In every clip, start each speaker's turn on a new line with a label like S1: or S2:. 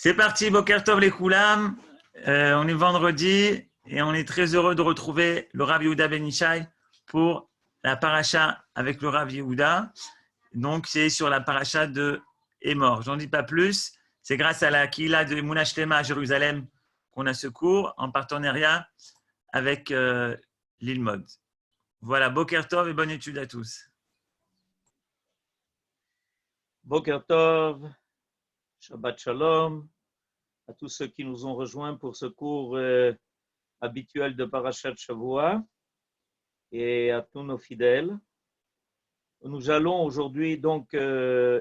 S1: C'est parti, Boker Tov les Koulam. On est vendredi et on est très heureux de retrouver le Rav Yehuda Ben Ishai pour la paracha avec le Rav Yehuda. Donc, c'est sur la paracha de Emor. J'en dis pas plus. C'est grâce à la Kila de Emunah Shlema à Jérusalem qu'on a ce cours en partenariat avec l'Ilmod. Voilà, Boker Tov et bonne étude à tous.
S2: Boker Tov, Shabbat Shalom, à tous ceux qui nous ont rejoints pour ce cours habituel de Parashat Shavua et à tous nos fidèles. Nous allons aujourd'hui donc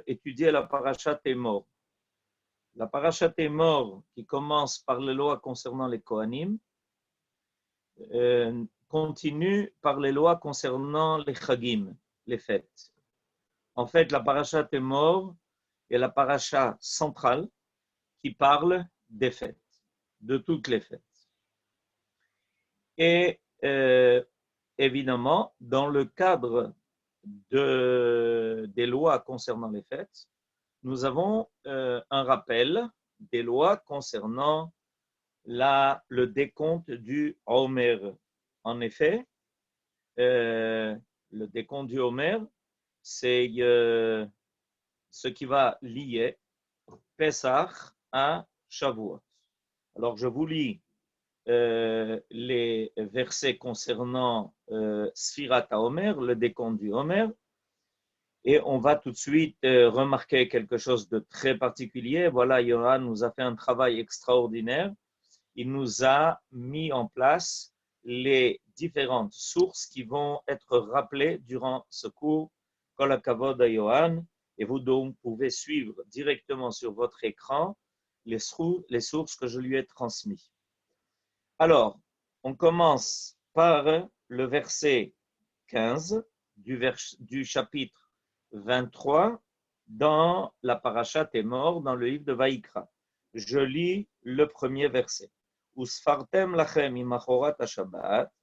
S2: étudier la Parashat Emor. La Parashat Emor qui commence par les lois concernant les Kohanim continue par les lois concernant les Chagim, les fêtes. En fait, la Parashat Emor est la paracha centrale qui parle des fêtes, de toutes les fêtes. Et évidemment, dans le cadre des lois concernant les fêtes, nous avons un rappel des lois concernant le décompte du Homer. En effet, le décompte du Homer, c'est ce qui va lier Pesach à Shavuot. Alors, je vous lis les versets concernant Sfirat HaOmer, le décompte du Homer, et on va tout de suite remarquer quelque chose de très particulier. Voilà, Yohan nous a fait un travail extraordinaire. Il nous a mis en place les différentes sources qui vont être rappelées durant ce cours. Kol hakavod à Yohan. Et vous donc pouvez suivre directement sur votre écran les sources que je lui ai transmises. Alors, on commence par le verset 15 du chapitre 23 dans la Parashat Emor, dans le livre de Vaïkra. Je lis le premier verset. Usfartem lachem imachorat hashabbat,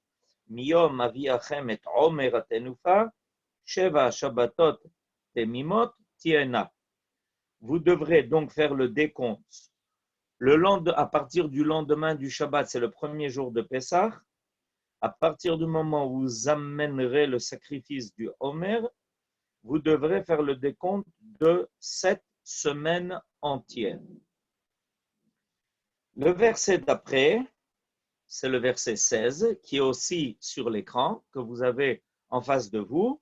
S2: miyom aviachem et omer atenufa, sheva shabbatot temimot tiena. Vous devrez donc faire le décompte. À partir du lendemain du Shabbat, c'est le premier jour de Pessah. À partir du moment où vous amènerez le sacrifice du Homer, vous devrez faire le décompte de 7 semaines entières. Le verset d'après, c'est le verset 16, qui est aussi sur l'écran, que vous avez en face de vous.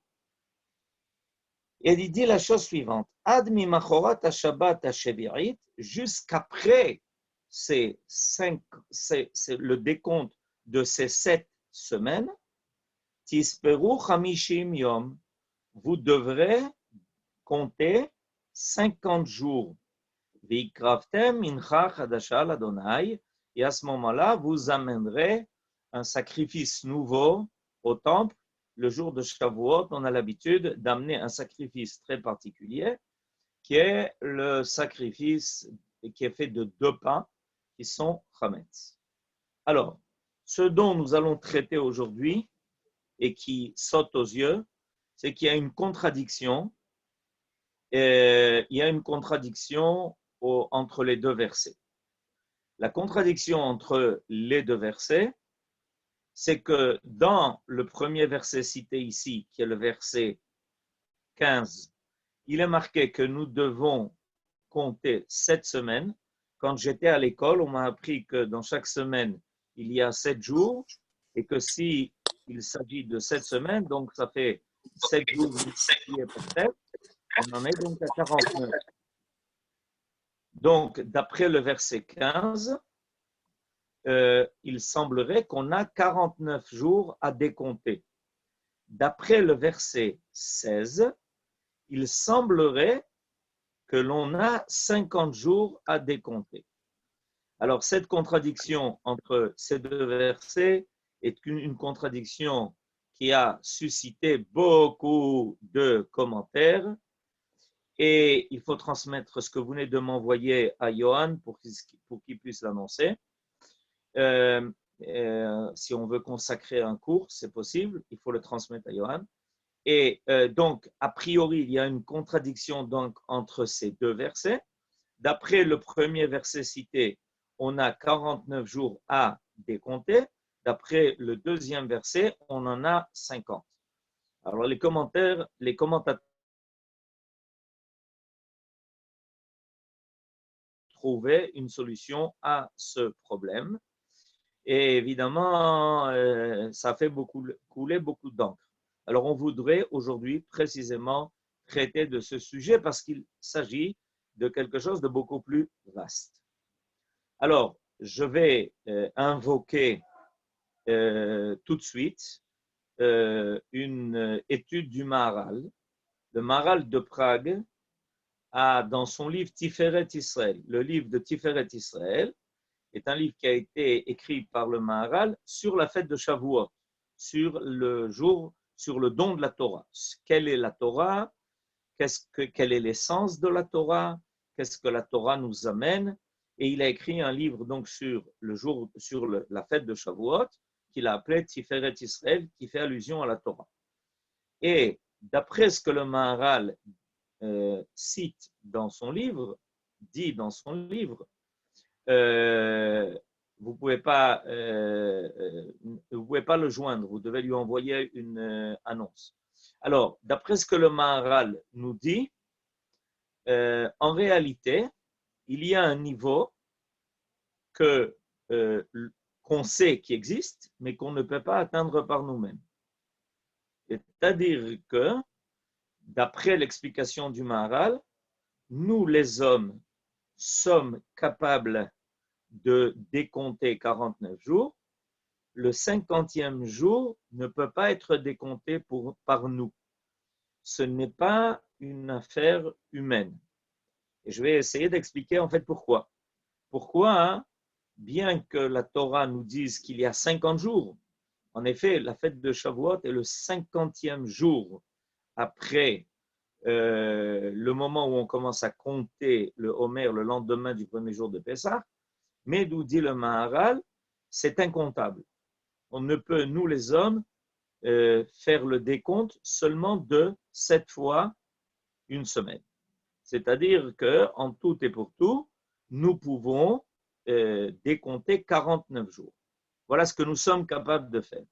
S2: Et il dit la chose suivante. Admi machorat ha-shabbat ha-shevirit, jusqu'après le décompte de ces 7 semaines, tisperu chamishim yom, vous devrez compter 50 jours. V'ikravtem mincha chadasha l'Adonai, et à ce moment-là, vous amènerez un sacrifice nouveau au temple. Le jour de Shavuot, on a l'habitude d'amener un sacrifice très particulier, qui est le sacrifice qui est fait de 2 pains qui sont chametz. Alors, ce dont nous allons traiter aujourd'hui et qui saute aux yeux, c'est qu'il y a une contradiction. Il y a une contradiction entre les 2 versets. La contradiction entre les 2 versets, c'est que dans le premier verset cité ici, qui est le verset 15, il est marqué que nous devons compter 7 semaines. Quand j'étais à l'école, on m'a appris que dans chaque semaine, il y a 7 jours et que si il s'agit de 7 semaines, donc ça fait 7 jours multipliés par 7, on en est donc à 49. Donc, d'après le verset 15, il semblerait qu'on a 49 jours à décompter. D'après le verset 16, il semblerait que l'on a 50 jours à décompter. Alors, cette contradiction entre ces 2 versets est une contradiction qui a suscité beaucoup de commentaires et il faut transmettre ce que vous venez de m'envoyer à Johan pour qu'il puisse l'annoncer. Si on veut consacrer un cours, c'est possible, il faut le transmettre à Johan. Et donc, a priori, il y a une contradiction donc, entre ces 2 versets. D'après le premier verset cité, on a 49 jours à décompter. D'après le deuxième verset, on en a 50. Alors les commentateurs trouvaient une solution à ce problème. Et évidemment, ça fait couler beaucoup d'encre. Alors on voudrait aujourd'hui précisément traiter de ce sujet parce qu'il s'agit de quelque chose de beaucoup plus vaste. Alors, je vais invoquer tout de suite une étude du Maharal. Le Maharal de Prague a dans son livre Tiferet Israël, le livre de Tiferet Israël est un livre qui a été écrit par le Maharal sur la fête de Shavuot, sur le don de la Torah. Quelle est la Torah? Quelle est l'essence de la Torah? Qu'est-ce que la Torah nous amène? Et il a écrit un livre donc sur la fête de Shavuot qu'il a appelé Tiferet Israël, qui fait allusion à la Torah. Et d'après ce que le Maharal cite dans son livre, dit dans son livre, vous ne pouvez pas le joindre, vous devez lui envoyer une annonce. Alors, d'après ce que le Maharal nous dit, en réalité, il y a un niveau qu'on sait qui existe, mais qu'on ne peut pas atteindre par nous-mêmes. C'est-à-dire que, d'après l'explication du Maharal, nous les hommes sommes capables de décompter 49 jours. Le 50e jour ne peut pas être décompté par nous. Ce n'est pas une affaire humaine. Et je vais essayer d'expliquer en fait pourquoi. Pourquoi, bien que la Torah nous dise qu'il y a 50 jours, en effet, la fête de Shavuot est le 50e jour après le moment où on commence à compter le Homer le lendemain du premier jour de Pessah, mais nous dit le Maharal, c'est incontable. On ne peut, nous les hommes, faire le décompte seulement de 7 fois une semaine. C'est-à-dire qu'en tout et pour tout, nous pouvons décompter 49 jours. Voilà ce que nous sommes capables de faire.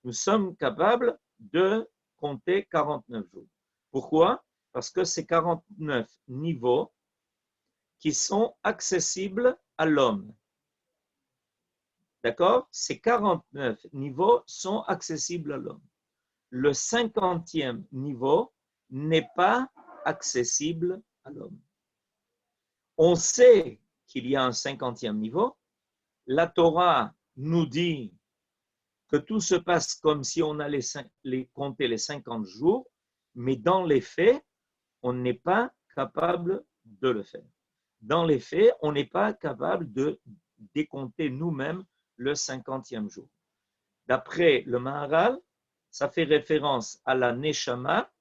S2: Nous sommes capables de compter 49 jours. Pourquoi? Parce que c'est 49 niveaux qui sont accessibles à l'homme. D'accord? Ces 49 niveaux sont accessibles à l'homme. Le 50e niveau n'est pas accessible à l'homme. On sait qu'il y a un 50e niveau. La Torah nous dit que tout se passe comme si on allait compter les 50 jours, mais dans les faits, on n'est pas capable de le faire. Dans les faits, on n'est pas capable de décompter nous-mêmes le 50e jour. D'après le Maharal, ça fait référence à la Neshama,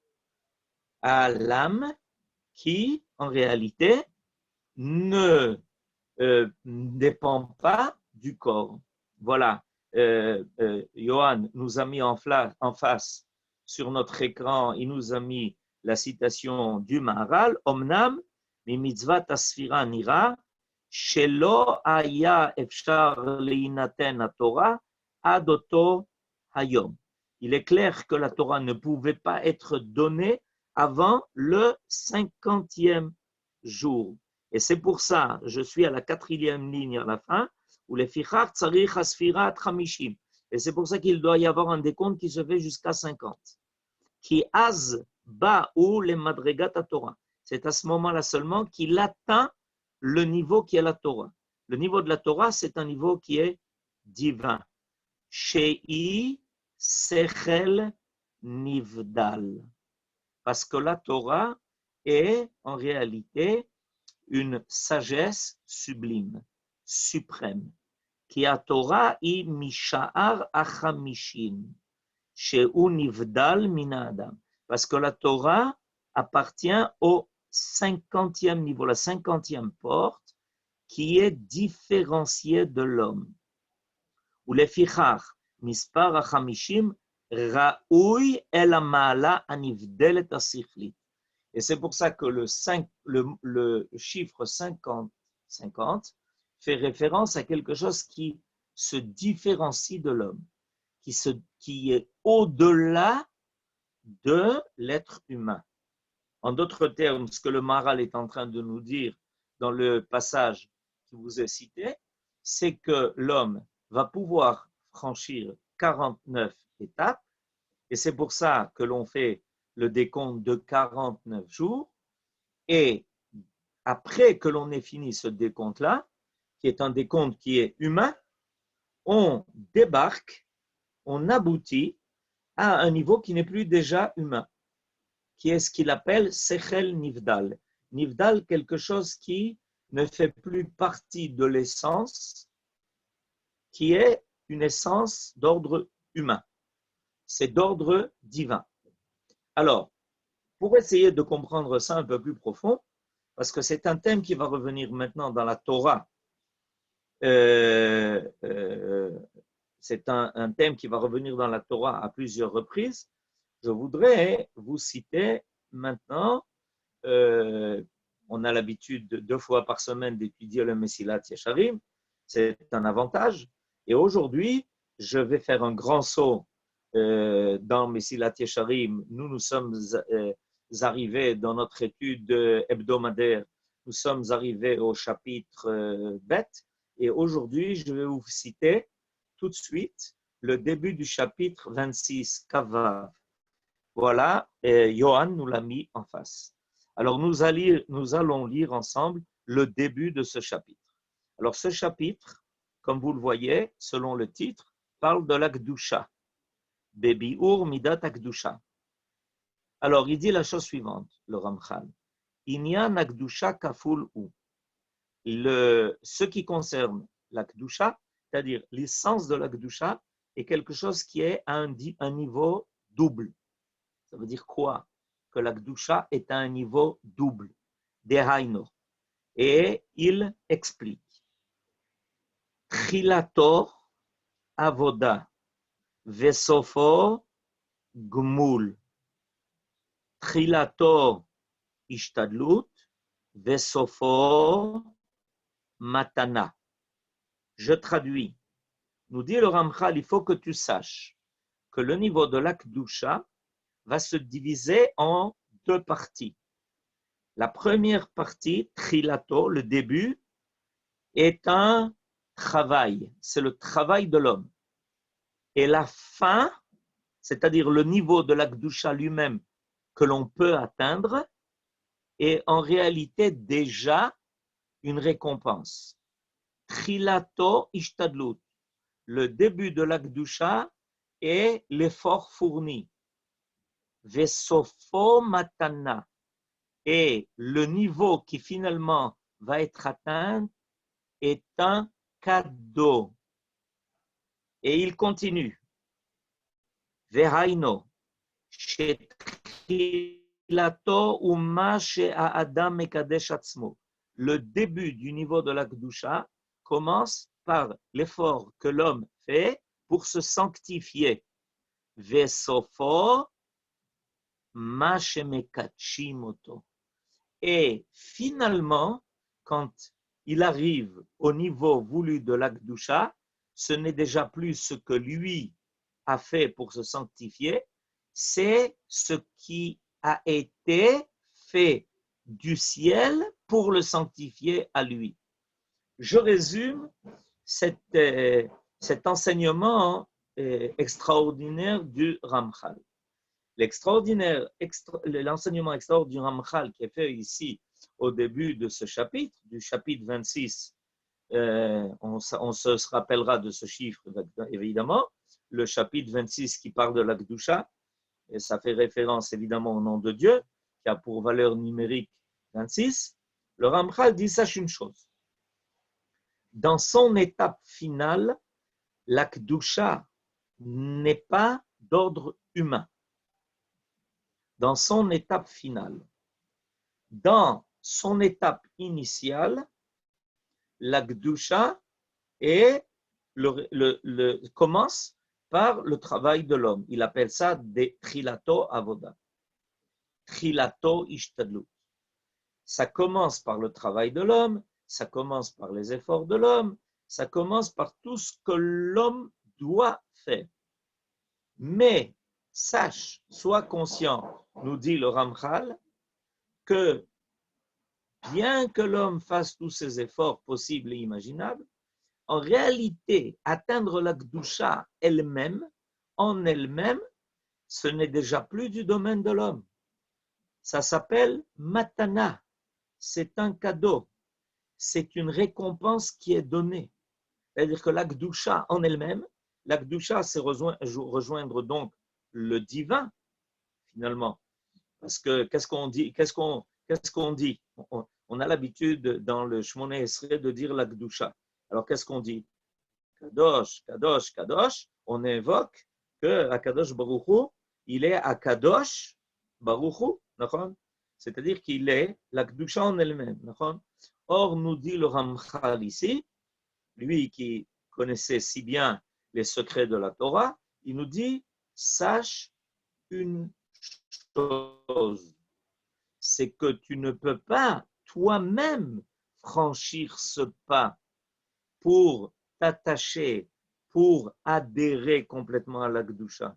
S2: à l'âme qui, en réalité, ne dépend pas du corps. Voilà, Johan nous a mis en face sur notre écran, il nous a mis la citation du Maharal, Omnam, mi mitzvat asfira nira, shelo haya efshar leinaten haTorah ad oto hayom. Il est clair que la Torah ne pouvait pas être donnée avant le 50e jour. Et c'est pour ça, je suis à la 4e ligne à la fin, où les fichar tsarich asfirat chamishim. Et c'est pour ça qu'il doit y avoir un décompte qui se fait jusqu'à 50. Qui az ba ou les madregat Torah. C'est à ce moment-là seulement qu'il atteint le niveau qui est la Torah. Le niveau de la Torah, c'est un niveau qui est divin. Shei sechel nivdal. Parce que la Torah est en réalité une sagesse sublime, suprême. Qui a Torah i misha'ar achamishim, sheu nivdal mina adam. Parce que la Torah appartient au 50e niveau, la 50e porte, qui est différenciée de l'homme. Ou les fichar, mispar achamishim, ra'ui el amala anivdelet asichlit. Et c'est pour ça que le chiffre 50 fait référence à quelque chose qui se différencie de l'homme, qui est au-delà de l'être humain. En d'autres termes, ce que le Maharal est en train de nous dire dans le passage qui vous est cité, c'est que l'homme va pouvoir franchir 49 étapes, et c'est pour ça que l'on fait le décompte de 49 jours, et après que l'on ait fini ce décompte-là, qui est un décompte qui est humain, on débarque, on aboutit à un niveau qui n'est plus déjà humain, qui est ce qu'il appelle Sechel Nivdal. Nivdal, quelque chose qui ne fait plus partie de l'essence, qui est une essence d'ordre humain. C'est d'ordre divin. Alors, pour essayer de comprendre ça un peu plus profond, parce que c'est un thème qui va revenir maintenant dans la Torah, c'est un thème qui va revenir dans la Torah à plusieurs reprises, je voudrais vous citer maintenant, on a l'habitude 2 fois par semaine d'étudier le Mesilat Yesharim, c'est un avantage, et aujourd'hui, je vais faire un grand saut dans Mesilat Yesharim. Nous sommes arrivés dans notre étude hebdomadaire, nous sommes arrivés au chapitre Bet, et aujourd'hui, je vais vous citer tout de suite le début du chapitre 26, Kavav. Voilà, Johan nous l'a mis en face. Alors, nous allons lire ensemble le début de ce chapitre. Alors, ce chapitre, comme vous le voyez, selon le titre, parle de l'Akdusha. Bebi'ur midat Akdusha. Alors, il dit la chose suivante, le Ramchal. Inyan Akdusha kaful u. Ce qui concerne l'Akdusha, c'est-à-dire l'essence de l'Akdusha, est quelque chose qui est à un niveau double. Ça veut dire quoi? Que l'Akdusha est à un niveau double, Dehaino. Et il explique. Trilato avoda, vesofo gmul. Trilato ishtadlut, vesofo matana. Je traduis. Nous dit le Ramchal, il faut que tu saches que le niveau de l'Akdusha va se diviser en 2 parties. La première partie, Trilato, le début, est un travail. C'est le travail de l'homme. Et la fin, c'est-à-dire le niveau de l'Akdusha lui-même que l'on peut atteindre, est en réalité déjà une récompense. Trilato ishtadlut. Le début de l'Akdusha est l'effort fourni. Vesofo matana. Et le niveau qui finalement va être atteint est un cadeau. Et il continue. Vehaino. Le début du niveau de la Kedusha commence par l'effort que l'homme fait pour se sanctifier. Vesofo mashemekachimoto. Et finalement, quand il arrive au niveau voulu de la Kedusha, ce n'est déjà plus ce que lui a fait pour se sanctifier, c'est ce qui a été fait du ciel pour le sanctifier à lui. Je résume cet enseignement extraordinaire du Ramchal. L'enseignement extraordinaire du Ramchal qui est fait ici au début de ce chapitre, du chapitre 26, on se rappellera de ce chiffre évidemment, le chapitre 26 qui parle de la Kedusha, et ça fait référence évidemment au nom de Dieu, qui a pour valeur numérique 26, le Ramchal dit, sache une chose, dans son étape finale, la Kedusha n'est pas d'ordre humain. Dans son étape finale. Dans son étape initiale, la Kedusha commence par le travail de l'homme. Il appelle ça des trilato avoda. Trilato ishtadlut. Ça commence par le travail de l'homme, ça commence par les efforts de l'homme, ça commence par tout ce que l'homme doit faire. Mais sache, sois conscient, nous dit le Ramchal, que bien que l'homme fasse tous ses efforts possibles et imaginables, en réalité, atteindre la Gdusha elle-même, en elle-même, ce n'est déjà plus du domaine de l'homme. Ça s'appelle matana, c'est un cadeau, c'est une récompense qui est donnée. C'est-à-dire que la Gdusha en elle-même, la Gdusha, c'est rejoindre donc le divin, finalement. Parce que qu'est-ce qu'on dit? On a l'habitude dans le Shmoneh Esrei de dire la Gdusha. Alors qu'est-ce qu'on dit? Kadosh, Kadosh, Kadosh. On invoque que Akadosh Baruch Hu, il est Akadosh Baruch Hu, c'est-à-dire qu'il est la Gdusha en elle-même. Or, nous dit le Ramchal ici, lui qui connaissait si bien les secrets de la Torah, il nous dit, sache une chose, c'est que tu ne peux pas toi-même franchir ce pas pour t'attacher, pour adhérer complètement à la Gdusha.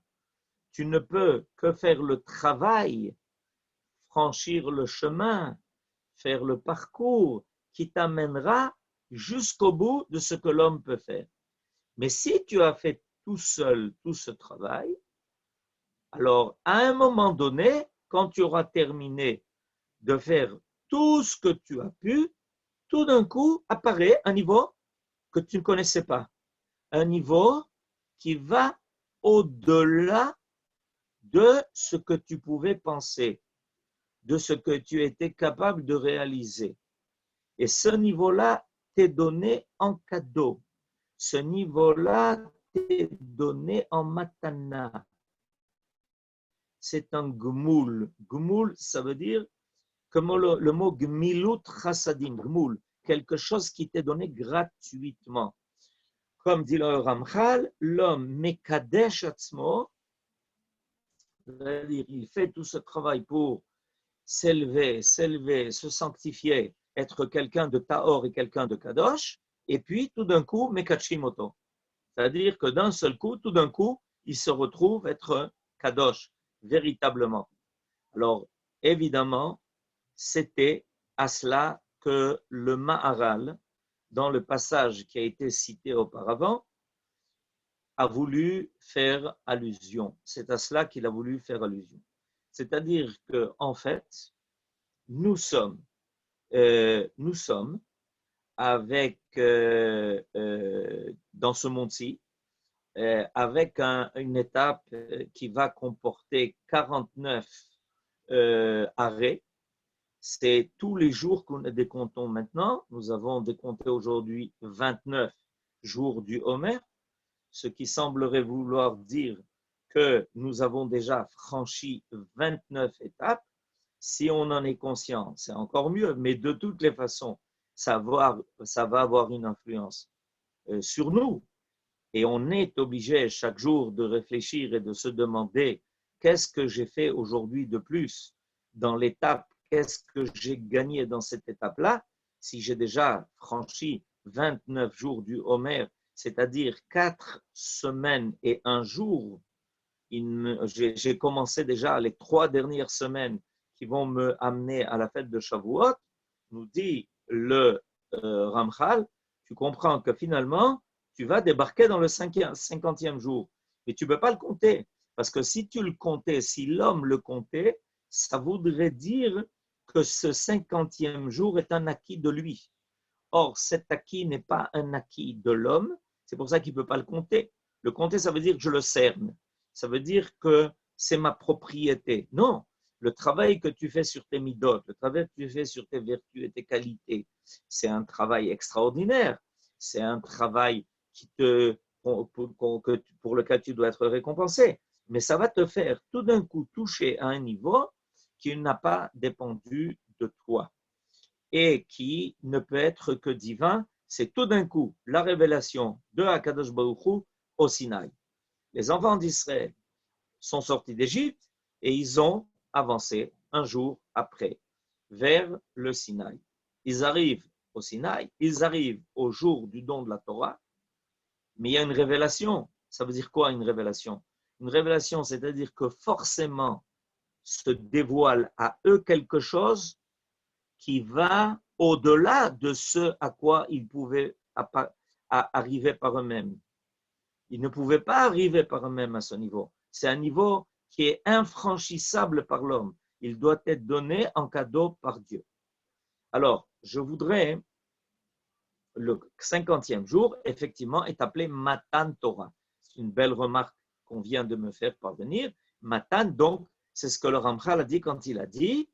S2: Tu ne peux que faire le travail, franchir le chemin, faire le parcours qui t'amènera jusqu'au bout de ce que l'homme peut faire. Mais si tu as fait tout seul tout ce travail, alors à un moment donné, quand tu auras terminé de faire tout ce que tu as pu, tout d'un coup apparaît un niveau que tu ne connaissais pas. Un niveau qui va au-delà de ce que tu pouvais penser, de ce que tu étais capable de réaliser. Et ce niveau-là t'est donné en cadeau. Ce niveau-là t'est donné en matana. C'est un gmoul. Gmoul, ça veut dire, comme le mot gmilut chassadim, gmoul, quelque chose qui t'est donné gratuitement. Comme dit le Ramchal, l'homme mekadesh atzmo, c'est-à-dire il fait tout ce travail pour s'élever, se sanctifier, être quelqu'un de Tahor et quelqu'un de Kadosh, et puis tout d'un coup, mekachimoto. C'est-à-dire que d'un seul coup, tout d'un coup, il se retrouve être Kadosh, véritablement. Alors, évidemment, c'était à cela que le Maharal, dans le passage qui a été cité auparavant, a voulu faire allusion. C'est à cela qu'il a voulu faire allusion. C'est-à-dire qu'en fait, nous sommes avec, dans ce monde-ci, avec une étape qui va comporter 49 arrêts. C'est tous les jours que nous décomptons maintenant. Nous avons décompté aujourd'hui 29 jours du Homer, ce qui semblerait vouloir dire que nous avons déjà franchi 29 étapes. Si on en est conscient, c'est encore mieux, mais de toutes les façons, ça va avoir une influence sur nous. Et on est obligé chaque jour de réfléchir et de se demander qu'est-ce que j'ai fait aujourd'hui de plus dans l'étape, qu'est-ce que j'ai gagné dans cette étape-là, si j'ai déjà franchi 29 jours du Homer, c'est-à-dire 4 semaines et 1 jour. J'ai commencé déjà les 3 dernières semaines qui vont me amener à la fête de Shavuot, nous dit le Ramchal, tu comprends que finalement, tu vas débarquer dans le 50e jour. Mais tu ne peux pas le compter. Parce que si tu le comptais, si l'homme le comptait, ça voudrait dire que ce 50e jour est un acquis de lui. Or, cet acquis n'est pas un acquis de l'homme. C'est pour ça qu'il ne peut pas le compter. Le compter, ça veut dire que je le cerne. Ça veut dire que c'est ma propriété. Non, le travail que tu fais sur tes midot, le travail que tu fais sur tes vertus et tes qualités, c'est un travail extraordinaire. C'est un travail pour lequel tu dois être récompensé. Mais ça va te faire tout d'un coup toucher à un niveau qui n'a pas dépendu de toi et qui ne peut être que divin. C'est tout d'un coup la révélation de Akadosh Baruch Hu au Sinaï. Les enfants d'Israël sont sortis d'Égypte et ils ont avancé un jour après, vers le Sinaï. Ils arrivent au Sinaï, ils arrivent au jour du don de la Torah, mais il y a une révélation. Ça veut dire quoi une révélation? Une révélation, c'est-à-dire que forcément se dévoile à eux quelque chose qui va au-delà de ce à quoi ils pouvaient arriver par eux-mêmes. Ils ne pouvaient pas arriver par eux-mêmes à ce niveau. C'est un niveau qui est infranchissable par l'homme. Il doit être donné en cadeau par Dieu. Alors, je voudrais, le 50e jour, effectivement, est appelé Matan Torah. C'est une belle remarque qu'on vient de me faire parvenir. Matan, donc, c'est ce que le Ramchal a dit quand il a dit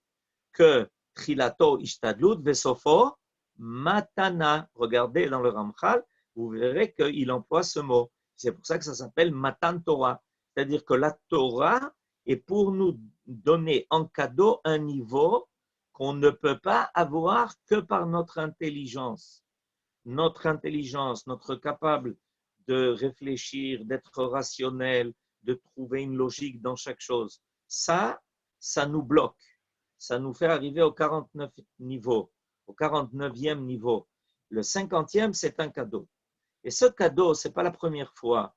S2: que Trilato Ishtadlut Vesofo Matana. Regardez dans le Ramchal, vous verrez qu'il emploie ce mot. C'est pour ça que ça s'appelle Matan Torah. C'est-à-dire que la Torah est pour nous donner en cadeau un niveau qu'on ne peut pas avoir que par notre intelligence. Notre intelligence, notre capable de réfléchir, d'être rationnel, de trouver une logique dans chaque chose. Ça nous bloque. Ça nous fait arriver au 49 niveau, au 49e niveau. Le 50e, c'est un cadeau. Et ce cadeau, ce n'est pas la première fois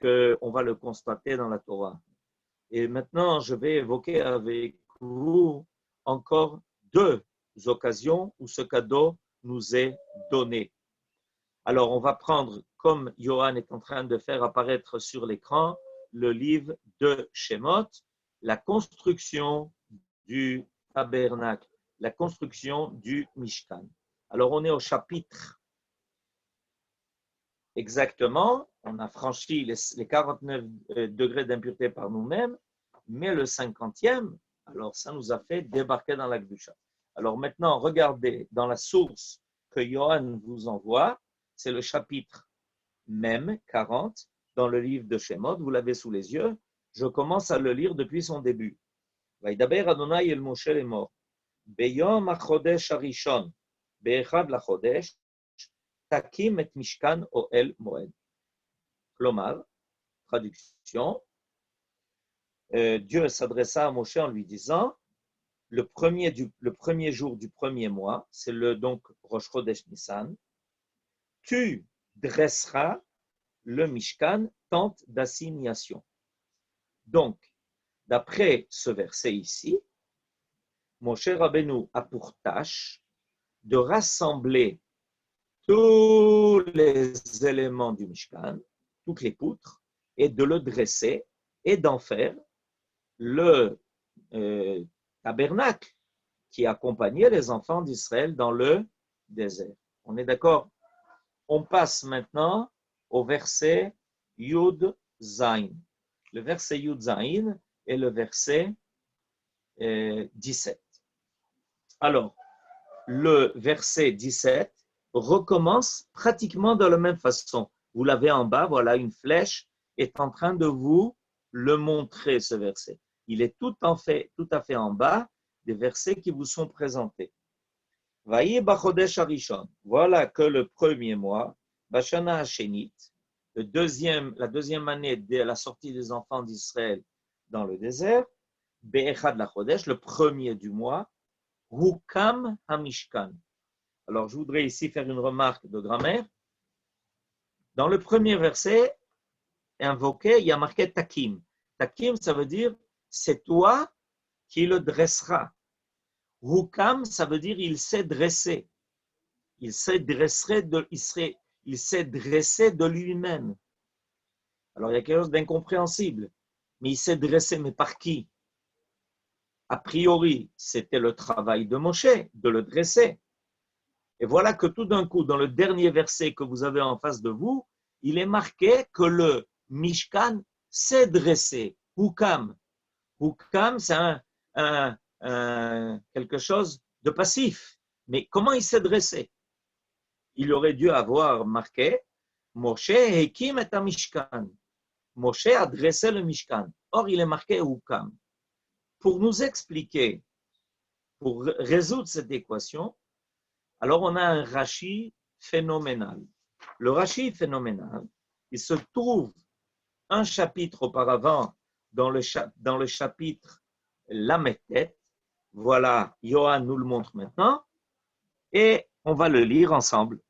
S2: qu'on va le constater dans la Torah. Et maintenant, je vais évoquer avec vous encore deux occasions où ce cadeau nous est donné. Alors, on va prendre, comme Johan est en train de faire apparaître sur l'écran, le livre de Shemot, la construction du tabernacle, la construction du Mishkan. Alors, on est au chapitre exactement, on a franchi les 49 degrés d'impureté par nous-mêmes, mais le 50e, alors ça nous a fait débarquer dans la Gdusha. Alors maintenant, regardez dans la source que Johan vous envoie, c'est le chapitre même 40 dans le livre de Shemot, vous l'avez sous les yeux, je commence à le lire depuis son début. Vaidaber Adonai el Moshe lemor, beyom hachodesh harishon, be'echad lachodesh, takim et mishkan oel moed. Klomar, traduction, Dieu s'adressa à Moshe en lui disant, le premier jour du premier mois, c'est le donc Rosh Chodesh Nissan, tu dresseras le Mishkan, tente d'assignation. Donc, d'après ce verset ici, Moshe Rabbeinu a pour tâche de rassembler tous les éléments du Mishkan, toutes les poutres, et de le dresser et d'en faire le tabernacle qui accompagnait les enfants d'Israël dans le désert. On est d'accord? On passe maintenant au verset Yud Zain. Le verset Yud Zain est le verset 17. Alors, le verset 17 recommence pratiquement de la même façon. Vous l'avez en bas, voilà, une flèche est en train de vous le montrer, ce verset. Il est tout à fait en bas des versets qui vous sont présentés. Vayi bachodesh harishon. Voilà que le premier mois, Bashana Hashenit, la deuxième année de la sortie des enfants d'Israël dans le désert, Be'echad lachodesh, le premier du mois, Hukam hamishkan. Alors, je voudrais ici faire une remarque de grammaire. Dans le premier verset invoqué, il y a marqué Takim. Takim, ça veut dire c'est toi qui le dresseras. Hukam, ça veut dire il s'est dressé. Il s'est dressé de lui-même. Alors, il y a quelque chose d'incompréhensible. Mais il s'est dressé, mais par qui? A priori, c'était le travail de Moshe, de le dresser. Et voilà que tout d'un coup, dans le dernier verset que vous avez en face de vous, il est marqué que le Mishkan s'est dressé. Hukam. Hukam, c'est quelque chose de passif. Mais comment il s'est dressé? Il aurait dû avoir marqué Moshe Hekim et Mishkan. Moshe a dressé le Mishkan. Or, il est marqué Hukam. Pour nous expliquer, pour résoudre cette équation, alors on a un Rashi phénoménal. Le Rashi phénoménal, il se trouve un chapitre auparavant dans le chapitre la Mettet. Voilà, Johan nous le montre maintenant. Et on va le lire ensemble.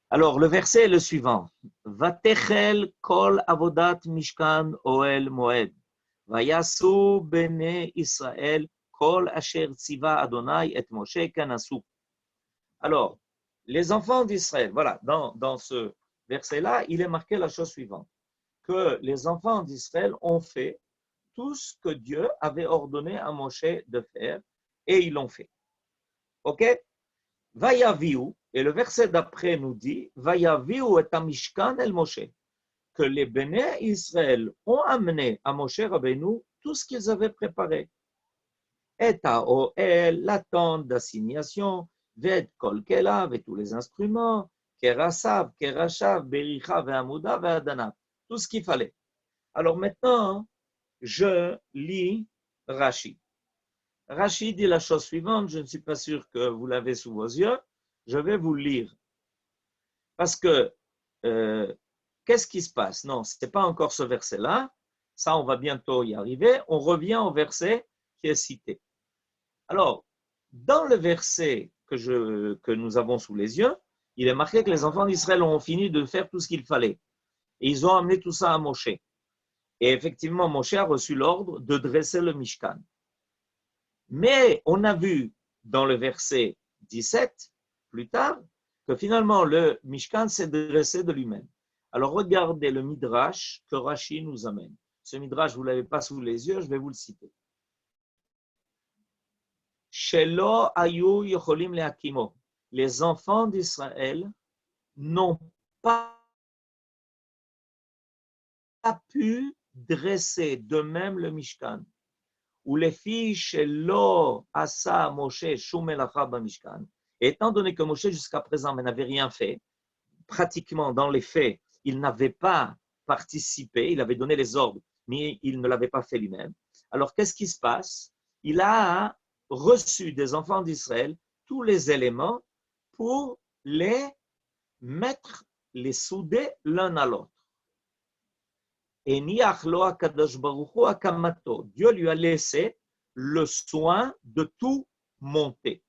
S2: Alors, le verset est le suivant. Vatechel kol avodat mishkan oel moed. Vayasu bene Israël kol asher tziva Adonai et Moshe kanasu. Alors, les enfants d'Israël, voilà, dans ce verset-là, il est marqué la chose suivante, que les enfants d'Israël ont fait tout ce que Dieu avait ordonné à Moshe de faire, et ils l'ont fait. Ok? Vayaviu, et le verset d'après nous dit, Vayaviu et Mishkan el Moshe, que les béné Israël ont amené à Moshe Rabbeinu tout ce qu'ils avaient préparé. Et à Oel, la tente d'assignation, Ved Kol Kelav et tous les instruments, Kerasav, Kerashav, Bericha, Ve'amuda, Ve'adana, tout ce qu'il fallait. Alors maintenant, je lis Rashi. Rashi dit la chose suivante, je ne suis pas sûr que vous l'avez sous vos yeux, je vais vous le lire. Parce que, qu'est-ce qui se passe? Non, ce n'est pas encore ce verset-là, ça on va bientôt y arriver, on revient au verset qui est cité. Alors, dans le verset que nous avons sous les yeux, il est marqué que les enfants d'Israël ont fini de faire tout ce qu'il fallait. Et ils ont amené tout ça à Moshe. Et effectivement, Moshe a reçu l'ordre de dresser le Mishkan. Mais on a vu dans le verset 17, plus tard, que finalement le Mishkan s'est dressé de lui-même. Alors regardez le Midrash que Rashi nous amène. Ce Midrash, vous ne l'avez pas sous les yeux, je vais vous le citer. Shelo ayu yocholim leakimo. Les enfants d'Israël n'ont pas pu dresser de même le Mishkan. Ou les filles Shelo asa Moshe shumelacha b'Mishkan. Étant donné que Moshe jusqu'à présent n'avait rien fait, pratiquement dans les faits, il n'avait pas participé, il avait donné les ordres, mais il ne l'avait pas fait lui-même. Alors qu'est-ce qui se passe? Il a reçu des enfants d'Israël tous les éléments pour les mettre, les souder l'un à l'autre. Et Dieu lui a laissé le soin de tout monter.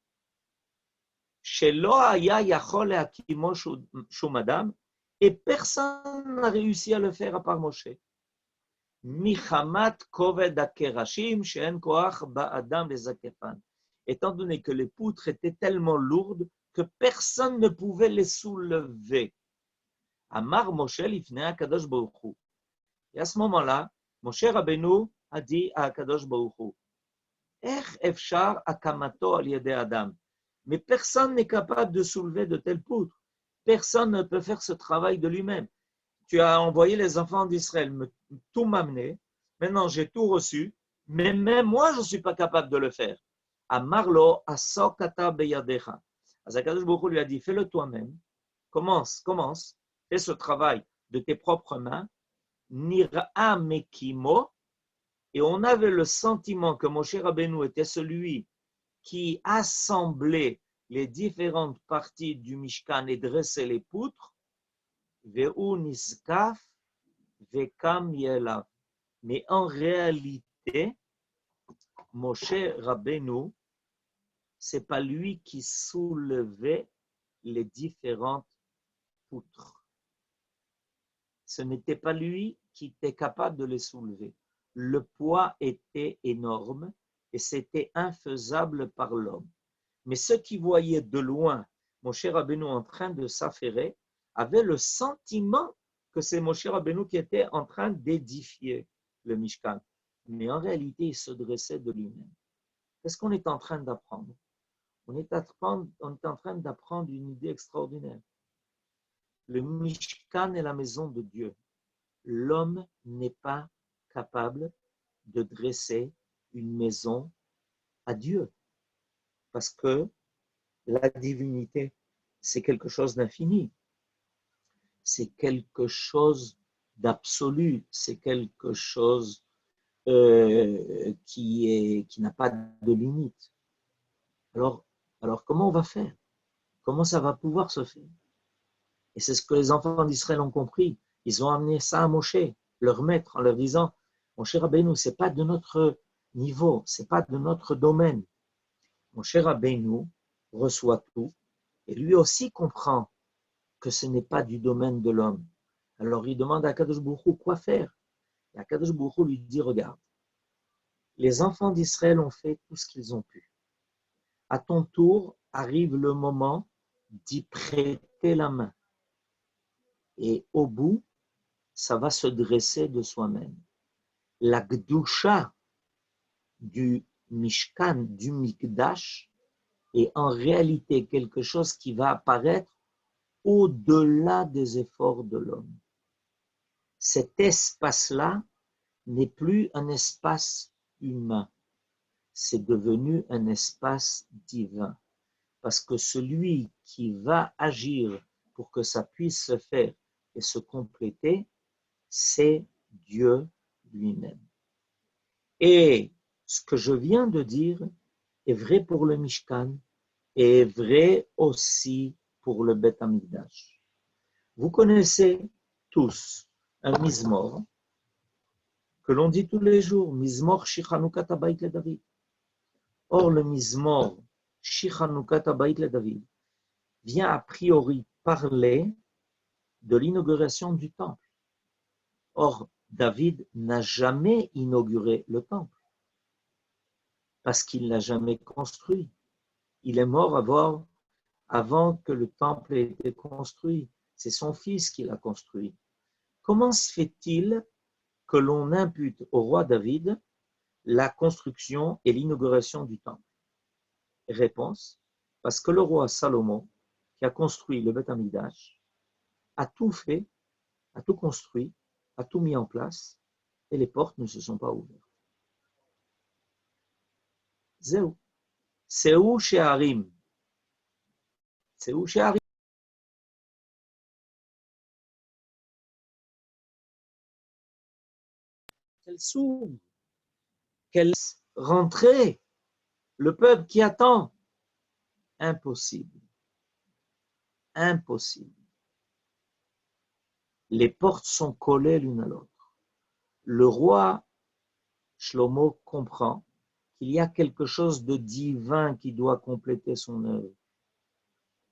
S2: Et personne n'a réussi à le faire à part Moshe. Étant donné que les poutres étaient tellement lourdes que personne ne pouvait les soulever. Amar Moshe lifnei HaKadosh Baruch Hu. Et à ce moment-là, Moshe Rabbeinu a dit à HaKadosh Baruch Hu, Ech efshar akamato al yedei Adam. Mais personne n'est capable de soulever de telles poutres. Personne ne peut faire ce travail de lui-même. Tu as envoyé les enfants d'Israël tout m'amener. Maintenant, j'ai tout reçu. Mais même moi, je ne suis pas capable de le faire. Amarlo asokata beyadecha. Akadosh Baruch Hu lui a dit, fais-le toi-même. Commence. Fais ce travail de tes propres mains. Nira mekimo. Et on avait le sentiment que Moshe Rabbeinu était celui qui assemblait les différentes parties du Mishkan et dressait les poutres, Ve'u niskaf ve'kam yelav. Mais en réalité, Moshe Rabbeinu, ce n'est pas lui qui soulevait les différentes poutres. Ce n'était pas lui qui était capable de les soulever. Le poids était énorme et c'était infaisable par l'homme. Mais ceux qui voyaient de loin Moshe Rabbeinu en train de s'affairer avaient le sentiment que c'est Moshe Rabbeinu qui était en train d'édifier le Mishkan. Mais en réalité, il se dressait de lui-même. Qu'est-ce qu'on est en train d'apprendre? On est en train d'apprendre une idée extraordinaire. Le Mishkan est la maison de Dieu. L'homme n'est pas capable de dresser une maison à Dieu. Parce que la divinité, c'est quelque chose d'infini. C'est quelque chose d'absolu. C'est quelque chose qui n'a pas de limite. Alors, comment on va faire? Comment ça va pouvoir se faire? Et c'est ce que les enfants d'Israël ont compris. Ils ont amené ça à Moshe, leur maître, en leur disant, Moshe Rabbeinu, ce n'est pas de notre niveau, ce n'est pas de notre domaine. Mon cher Rabbeinu reçoit tout et lui aussi comprend que ce n'est pas du domaine de l'homme. Alors il demande à Kadosh Baruch Hu quoi faire. Et Kadosh Baruch Hu lui dit, regarde, les enfants d'Israël ont fait tout ce qu'ils ont pu. À ton tour arrive le moment d'y prêter la main. Et au bout, ça va se dresser de soi-même. La Gdusha du Mishkan, du Mikdash, est en réalité quelque chose qui va apparaître au-delà des efforts de l'homme. Cet espace-là n'est plus un espace humain, c'est devenu un espace divin. Parce que celui qui va agir pour que ça puisse se faire et se compléter, c'est Dieu lui-même. Et ce que je viens de dire est vrai pour le Mishkan et est vrai aussi pour le Beth Amikdash. Vous connaissez tous un Mizmor que l'on dit tous les jours, Mizmor Shichanukat Habayit le David. Or, le Mizmor Shichanukat Habayit le David vient a priori parler de l'inauguration du temple. Or, David n'a jamais inauguré le temple parce qu'il ne l'a jamais construit. Il est mort avant que le temple ait été construit. C'est son fils qui l'a construit. Comment se fait-il que l'on impute au roi David la construction et l'inauguration du temple? Réponse, parce que le roi Salomon, qui a construit le Beth Amikdash, a tout fait, a tout construit, a tout mis en place, et les portes ne se sont pas ouvertes. Zéou. C'est où chez Harim? C'est où chez Harim? Qu'elle s'ouvre, qu'elle rentrée, le peuple qui attend. Impossible. Impossible. Les portes sont collées l'une à l'autre. Le roi Shlomo comprend qu'il y a quelque chose de divin qui doit compléter son œuvre.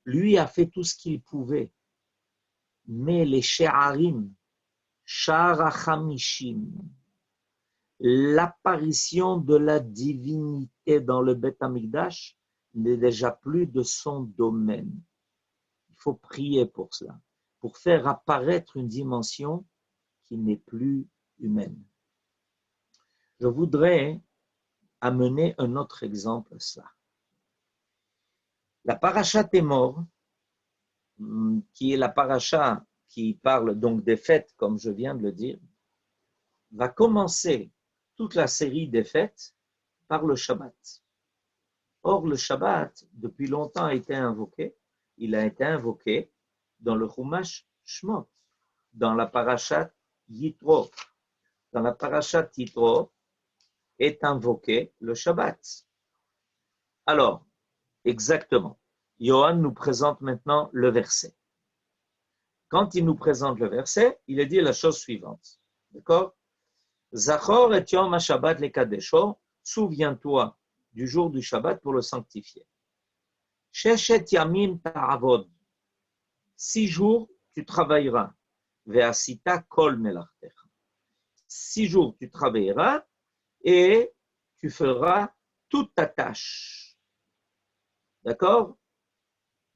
S2: Lui a fait tout ce qu'il pouvait, mais les She'arim, Sha'ar HaChamishim, l'apparition de la divinité dans le Beth Amikdash n'est déjà plus de son domaine. Il faut prier pour cela, pour faire apparaître une dimension qui n'est plus humaine. Je voudrais amener un autre exemple à cela. La paracha Témor, qui est la paracha qui parle donc des fêtes, comme je viens de le dire, va commencer toute la série des fêtes par le Shabbat. Or, le Shabbat, depuis longtemps, a été invoqué. Il a été invoqué dans le Chumash Shmot, dans la parashat Yitro. Dans la parashat Yitro est invoqué le Shabbat. Alors, exactement, Yohan nous présente maintenant le verset. Quand il nous présente le verset, il est dit la chose suivante. D'accord? Zachor et Yom HaShabbat lekadesho, souviens-toi du jour du Shabbat pour le sanctifier. Sheshet yamim ta'avod, 6 jours tu travailleras. Ve'asita kol melachtecha, 6 jours tu travailleras et tu feras toute ta tâche. D'accord?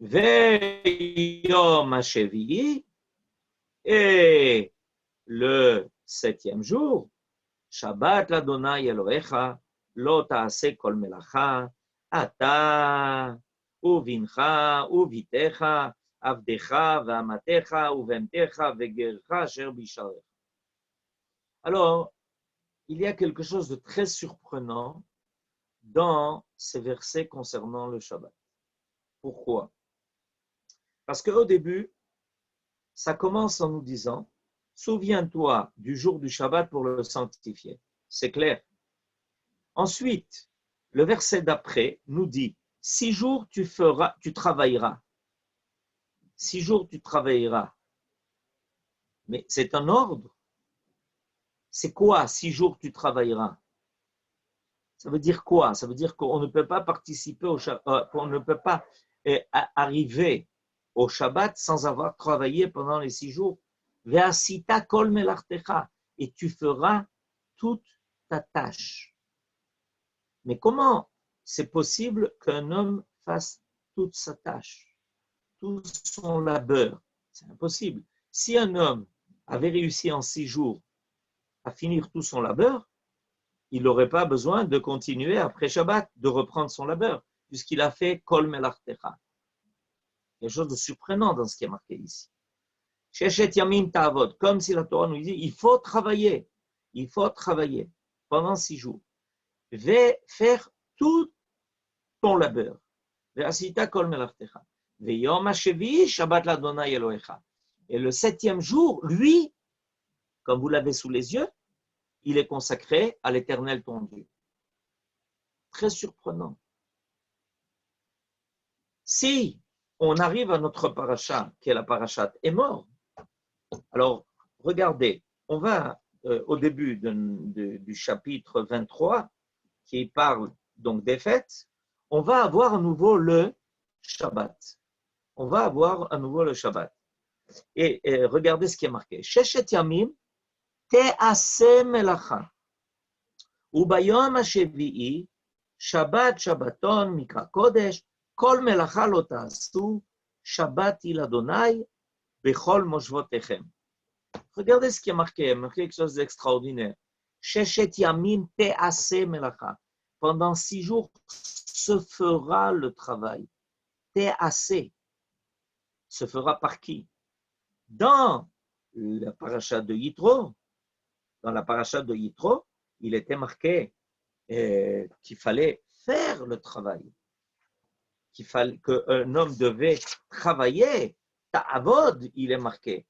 S2: Ve'yom hashevi'i, et le 7e jour, Shabbat l'Adonai Elohecha, lo ta'aseh kol melacha, ata, uvincha, uvitecha, avdecha, ve'amatecha, uvemtecha, ve'gercha, asher bisharecha. Alors, il y a quelque chose de très surprenant dans ces versets concernant le Shabbat. Pourquoi? Parce qu'au début, ça commence en nous disant « Souviens-toi du jour du Shabbat pour le sanctifier ». C'est clair. Ensuite, le verset d'après nous dit « 6 jours tu travailleras ». 6 jours tu travailleras. Mais c'est un ordre. C'est quoi 6 jours tu travailleras? Ça veut dire quoi? Ça veut dire qu'on ne peut pas participer on ne peut pas arriver au Shabbat sans avoir travaillé pendant les 6 jours. Ve'asita kol melartecha. Et tu feras toute ta tâche. Mais comment c'est possible qu'un homme fasse toute sa tâche, tout son labeur? C'est impossible. Si un homme avait réussi en 6 jours à finir tout son labeur, il n'aurait pas besoin de continuer après Shabbat, de reprendre son labeur, puisqu'il a fait Kol Melartecha. Il y a quelque chose de surprenant dans ce qui est marqué ici. Sheshet Yamim Ta'avod, comme si la Torah nous dit, il faut travailler pendant 6 jours. Faire tout ton labeur. Ve'asita Kol Melartecha. Ve'yom HaShevi Shabbat l'Adonai Elohecha. Et le 7e jour, lui, comme vous l'avez sous les yeux, il est consacré à l'Éternel ton Dieu. Très surprenant. Si on arrive à notre paracha, qui est la parachat Émor, alors regardez, on va au début du chapitre 23, qui parle donc des fêtes, on va avoir à nouveau le Shabbat. On va avoir à nouveau le Shabbat. Et regardez ce qui est marqué. Sheshet Yamim Te'aseh melacha. וביום השביעי, שבת שבתון מקרא קודש, כל מלאכה לא תעשו, שבתי לאדוני בכל מושבותיכם. Regardez ce qui est marqué quelque chose d'extraordinaire. Sheshet yamim te'aseh melacha. Pendant 6 jours se fera le travail. Te'aseh. Se fera par qui? Dans la paracha de Yitro, il était marqué qu'il fallait faire le travail, qu'un homme devait travailler. Ta'avod, il est marqué.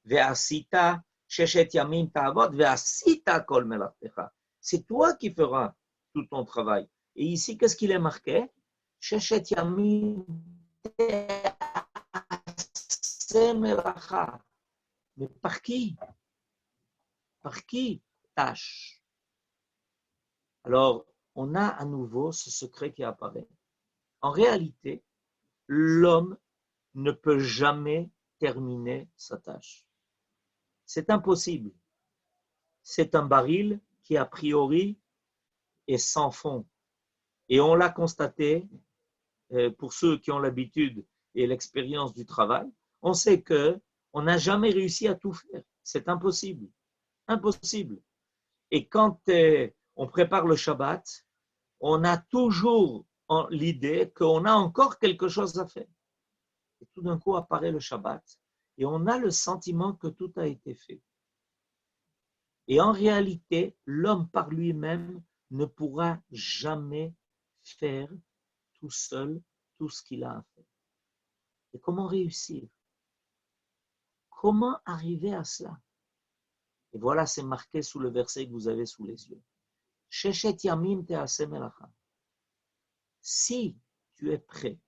S2: Ve'asita sheshet yamim ta'avod, ve'asita kol melartecha. C'est toi qui feras tout ton travail. Et ici, qu'est-ce qu'il est marqué? Sheshet yamim te'aseh melacha. Mais par qui? Par qui tâche? Alors, on a à nouveau ce secret qui apparaît. En réalité, l'homme ne peut jamais terminer sa tâche. C'est impossible. C'est un baril qui, a priori, est sans fond. Et on l'a constaté, pour ceux qui ont l'habitude et l'expérience du travail, on sait qu'on n'a jamais réussi à tout faire. C'est impossible. Impossible. Et quand on prépare le Shabbat, on a toujours l'idée qu'on a encore quelque chose à faire. Et tout d'un coup apparaît le Shabbat et on a le sentiment que tout a été fait. Et en réalité, l'homme par lui-même ne pourra jamais faire tout seul tout ce qu'il a à faire. Et comment réussir? Comment arriver à cela? Et voilà, c'est marqué sous le verset que vous avez sous les yeux. Sheshet yamim te'aseh melacha. Si tu es prêt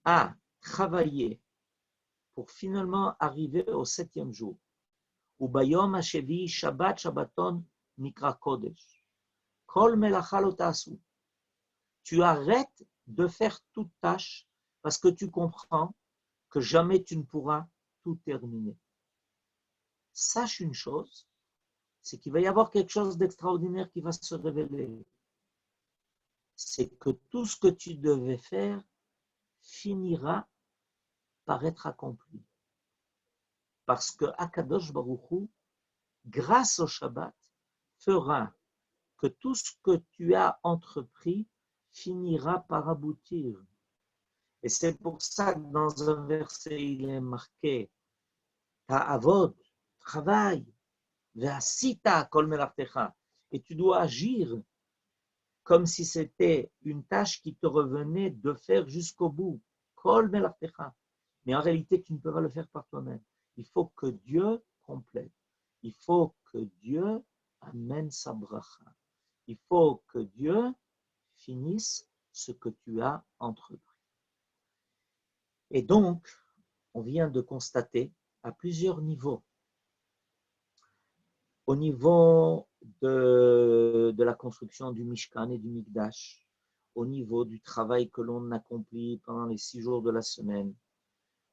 S2: à travailler pour finalement arriver au 7e jour, ou bayom hashevi shabbat shabbaton mikra kodesh, kol melacha lo ta'asu. Tu arrêtes de faire toute tâche parce que tu comprends que jamais tu ne pourras tout terminer. Sache une chose, c'est qu'il va y avoir quelque chose d'extraordinaire qui va se révéler. C'est que tout ce que tu devais faire finira par être accompli. Parce que Akadosh Baruch Hu, grâce au Shabbat, fera que tout ce que tu as entrepris finira par aboutir. Et c'est pour ça que dans un verset, il est marqué Ta'avod, travail, ve'asita kol melartecha. Et tu dois agir comme si c'était une tâche qui te revenait de faire jusqu'au bout. Kol melartecha. Mais en réalité, tu ne peux pas le faire par toi-même. Il faut que Dieu complète. Il faut que Dieu amène sa bracha. Il faut que Dieu finisse ce que tu as entrepris. Et donc, on vient de constater à plusieurs niveaux. au niveau de la construction du Mishkan et du Mikdash, au niveau du travail que l'on accomplit pendant les 6 jours de la semaine,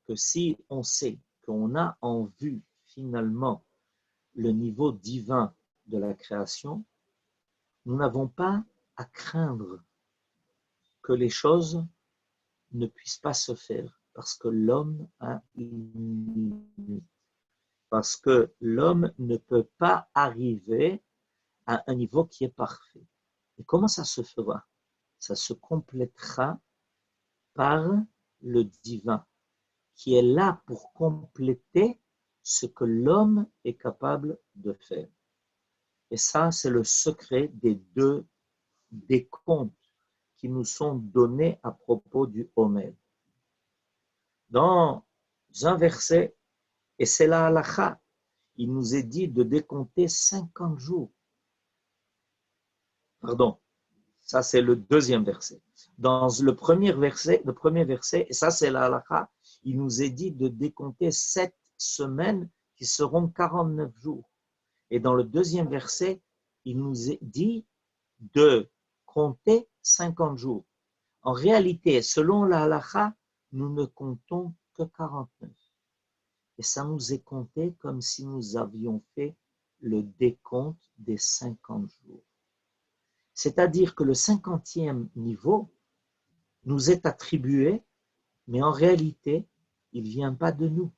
S2: que si on sait qu'on a en vue finalement le niveau divin de la création, nous n'avons pas à craindre que les choses ne puissent pas se faire, parce que l'homme a une limite, parce que l'homme ne peut pas arriver à un niveau qui est parfait. Et comment ça se fera? Ça se complétera par le divin, qui est là pour compléter ce que l'homme est capable de faire. Et ça, c'est le secret des deux décomptes qui nous sont donnés à propos du Homer. Dans un verset, et c'est la halakha, il nous est dit de décompter 50 jours. Pardon, ça c'est le deuxième verset. Dans le premier verset, et ça c'est la halakha, il nous est dit de décompter 7 semaines qui seront 49 jours. Et dans le deuxième verset, il nous est dit de compter 50 jours. En réalité, selon la halakha, nous ne comptons que 49. Et ça nous est compté comme si nous avions fait le décompte des 50 jours. C'est-à-dire que le 50e niveau nous est attribué, mais en réalité, il ne vient pas de nous.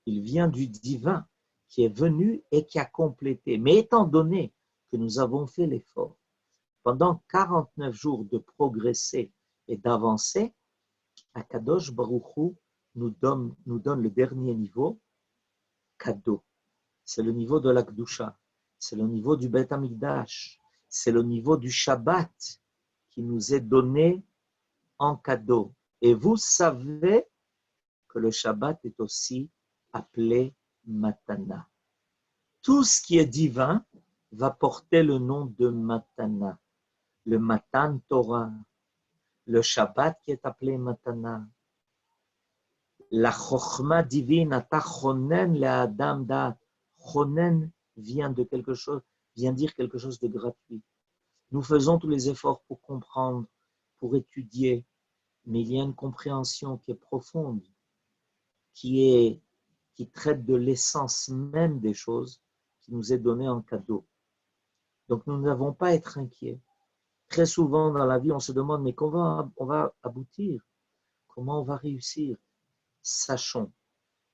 S2: Il vient du divin qui est venu et qui a complété. Mais étant donné que nous avons fait l'effort, pendant 49 jours de progresser et d'avancer, Akadosh Baruch Hu nous donne le dernier niveau, cadeau. C'est le niveau de la Kedusha, c'est le niveau du Beth Amikdash, c'est le niveau du Shabbat qui nous est donné en cadeau. Et vous savez que le Shabbat est aussi appelé Matana. Tout ce qui est divin va porter le nom de Matana. Le Matan Torah, le Shabbat qui est appelé Matana, la Chochma divine, Ata Chonen le Adam Dat. Chonen vient dire quelque chose de gratuit. Nous faisons tous les efforts pour comprendre, pour étudier, mais il y a une compréhension qui est profonde, qui traite de l'essence même des choses, qui nous est donnée en cadeau. Donc nous n'avons pas à être inquiets. Très souvent dans la vie, on se demande, mais comment on va aboutir? Comment on va réussir? Sachons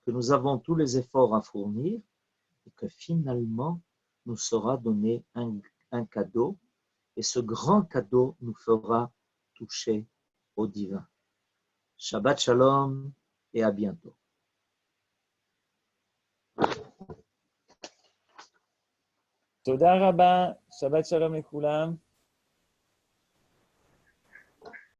S2: que nous avons tous les efforts à fournir et que finalement, nous sera donné un cadeau et ce grand cadeau nous fera toucher au divin. Shabbat Shalom et à bientôt.
S1: Toda Rabba, Shabbat Shalom לכולם.